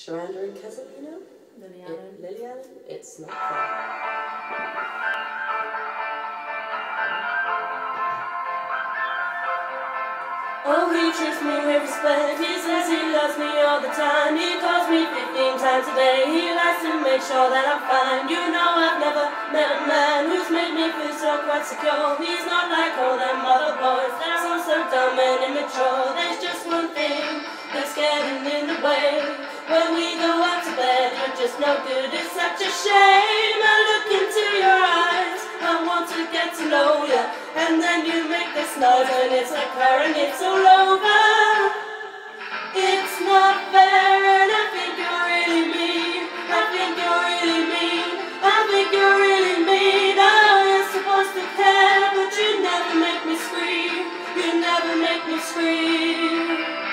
Sharanda and Casalino? Lily Allen? It's not fair. Oh, he treats me with respect. He says he loves me all the time. He calls me 15 times a day. He likes to make sure that I'm fine. You know I've never met a man who's made me feel so quite secure. He's not like all them other boys. They're all so dumb and immature. There's just one thing that's getting in the way. When we go out to bed, you're just no good. It's such a shame. I look into your eyes. I want to get to know you, and then you make this noise, and it's like her and it's all over. It's not fair, and I think you're really mean. I think you're really mean. I think you're really mean. Oh, you're supposed to care, but you never make me scream. You never make me scream.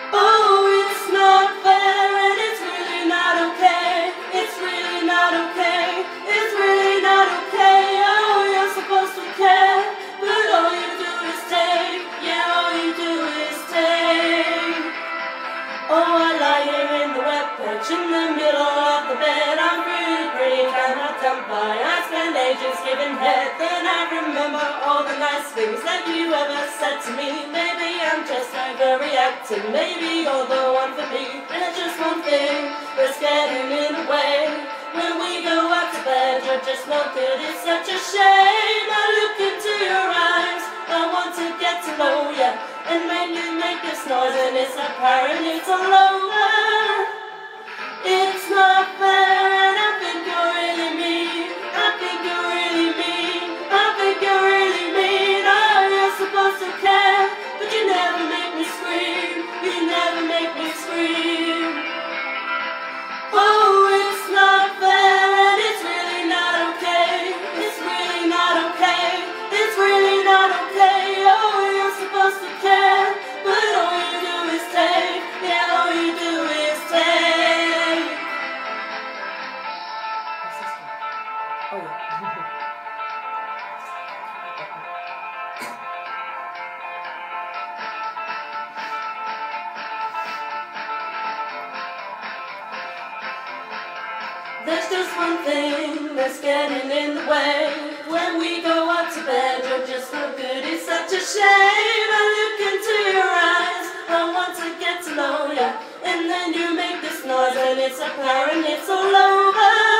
Oh, it's not fair, and it's really not okay. It's really not okay. It's really not okay. Oh, you're supposed to care, but all you do is take. Yeah, all you do is take. Oh, I lie here in the wet patch in the middle of the bed. I'm pretty kind of dumb by. I spend ages giving head. Then I remember all the nice things that you ever said to me. Maybe I'm just overreacting. Maybe you're the one for me. There's just one thing that's getting in the way. When we go out to bed, you're just no good. It's such a shame. I look into your eyes. I want to get to know you, and when you make this noise, and it's apparent it's all over. It's not fair, and I think you're really mean. I think you're really mean. I think you're really mean. Oh, you're supposed to care, but you never make me scream. You never make me scream. Oh, it's not fair, and it's really not okay. It's really not okay. It's really not okay. Oh, you're supposed to care, but all you do is take. Yeah, all you do is take. Oh, yeah. There's just one thing that's getting in the way. When we go up to bed, you're just no good. It's such a shame. I look into your eyes. I want to get to know you, and then you make this noise, and it's apparent it's all over.